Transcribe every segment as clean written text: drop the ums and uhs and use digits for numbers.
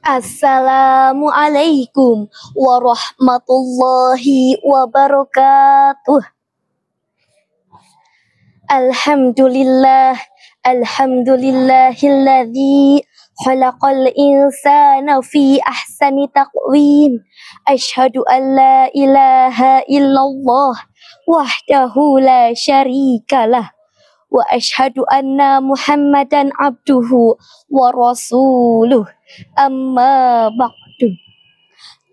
Assalamualaikum warahmatullahi wabarakatuh. Alhamdulillahilladzi khalaqal insana fi ahsani taqwim. Asyhadu an la ilaha illallah wahdahu la syarikalah. Wa asyhadu anna Muhammadan abduhu wa rasuluh. Amma ba'du.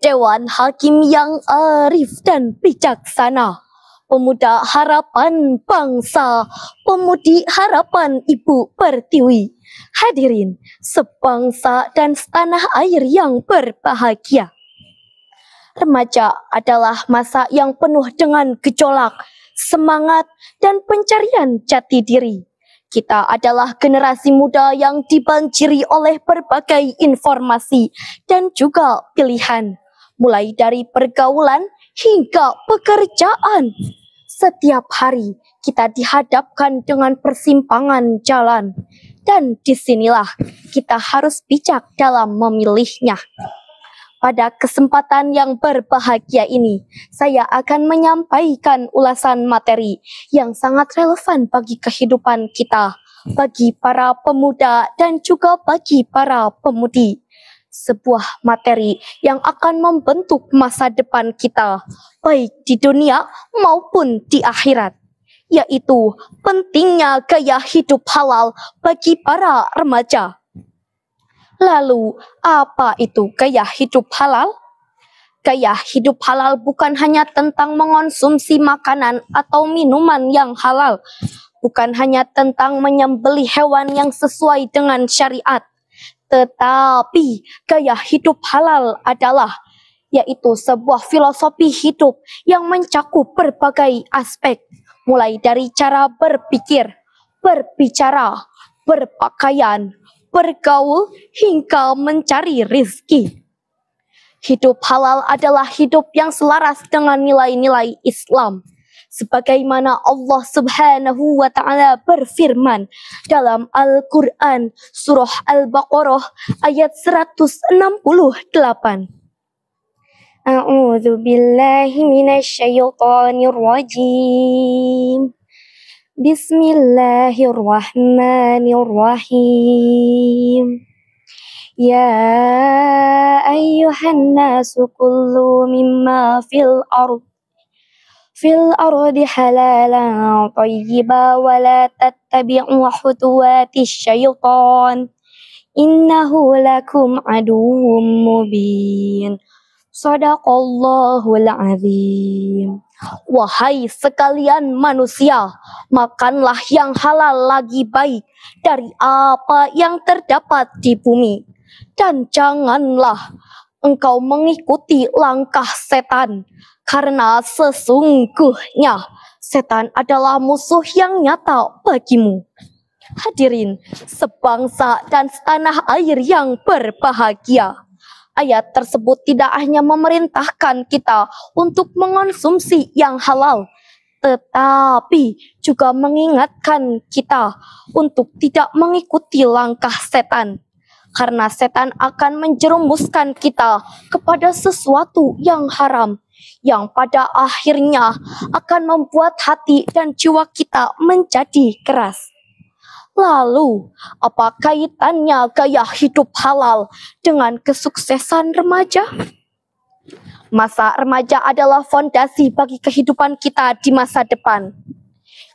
Dewan Hakim yang arif dan bijaksana, pemuda harapan bangsa, pemudi harapan Ibu Pertiwi, hadirin sebangsa dan setanah air yang berbahagia. Remaja adalah masa yang penuh dengan gejolak, semangat, dan pencarian jati diri. Kita adalah generasi muda yang dibanjiri oleh berbagai informasi dan juga pilihan, mulai dari pergaulan hingga pekerjaan. Setiap hari kita dihadapkan dengan persimpangan jalan, dan disinilah kita harus bijak dalam memilihnya. Pada kesempatan yang berbahagia ini, saya akan menyampaikan ulasan materi yang sangat relevan bagi kehidupan kita, bagi para pemuda dan juga bagi para pemudi. Sebuah materi yang akan membentuk masa depan kita, baik di dunia maupun di akhirat, yaitu pentingnya gaya hidup halal bagi para remaja. Lalu, apa itu gaya hidup halal? Gaya hidup halal bukan hanya tentang mengonsumsi makanan atau minuman yang halal, bukan hanya tentang menyembelih hewan yang sesuai dengan syariat, tetapi gaya hidup halal adalah yaitu sebuah filosofi hidup yang mencakup berbagai aspek, mulai dari cara berpikir, berbicara, berpakaian, bergaul, hingga mencari rizki. Hidup halal adalah hidup yang selaras dengan nilai-nilai Islam. Sebagaimana Allah Subhanahu wa Ta'ala berfirman dalam Al-Quran Surah Al-Baqarah ayat 168. A'udzu billahi minasy syaithanir rajim. Bismillahirrahmanirrahim. Ya ayyuhan nasu kullu mimma fil ardi halalan thayyiban wa la tattabi'u khutuwatis syaitan innahu lakum aduwwum mubin. Shadaqallahul azim. Wahai sekalian manusia, makanlah yang halal lagi baik dari apa yang terdapat di bumi. Dan janganlah engkau mengikuti langkah setan, karena sesungguhnya setan adalah musuh yang nyata bagimu. Hadirin sebangsa dan setanah air yang berbahagia. Ayat tersebut tidak hanya memerintahkan kita untuk mengonsumsi yang halal, tetapi juga mengingatkan kita untuk tidak mengikuti langkah setan. Karena setan akan menjerumuskan kita kepada sesuatu yang haram, yang pada akhirnya akan membuat hati dan jiwa kita menjadi keras. Lalu, apa kaitannya gaya hidup halal dengan kesuksesan remaja? Masa remaja adalah fondasi bagi kehidupan kita di masa depan.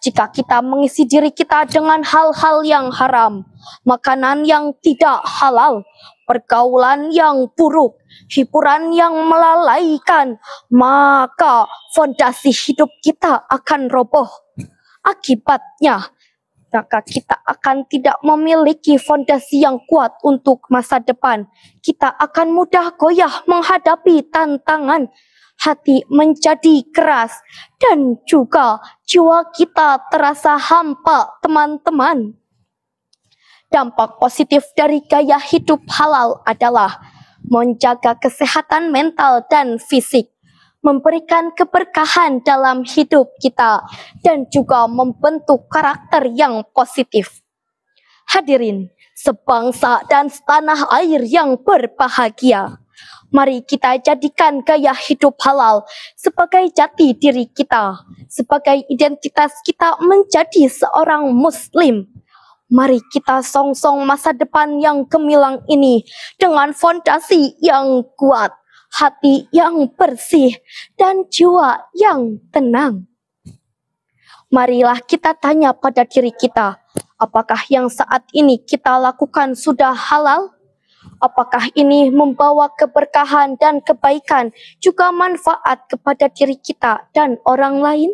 Jika kita mengisi diri kita dengan hal-hal yang haram, makanan yang tidak halal, pergaulan yang buruk, hiburan yang melalaikan, maka fondasi hidup kita akan roboh. Akibatnya, maka kita akan tidak memiliki fondasi yang kuat untuk masa depan. Kita akan mudah goyah menghadapi tantangan, hati menjadi keras, dan juga jiwa kita terasa hampa, teman-teman. Dampak positif dari gaya hidup halal adalah menjaga kesehatan mental dan fisik, memberikan keberkahan dalam hidup kita, dan juga membentuk karakter yang positif. Hadirin, sebangsa dan setanah air yang berbahagia. Mari kita jadikan gaya hidup halal sebagai jati diri kita, sebagai identitas kita menjadi seorang Muslim. Mari kita songsong masa depan yang gemilang ini dengan fondasi yang kuat, hati yang bersih, dan jiwa yang tenang. Marilah kita tanya pada diri kita, apakah yang saat ini kita lakukan sudah halal? Apakah ini membawa keberkahan dan kebaikan, juga manfaat kepada diri kita dan orang lain?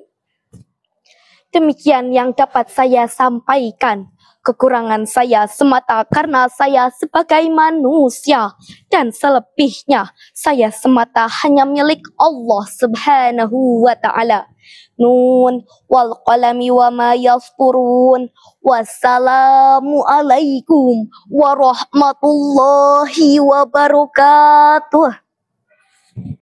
Demikian yang dapat saya sampaikan. Kekurangan saya semata karena saya sebagai manusia, dan selebihnya saya semata hanya milik Allah Subhanahu wa Ta'ala. Nun wal qalami wa ma yasturun. Wassalamu alaikum warahmatullahi wabarakatuh.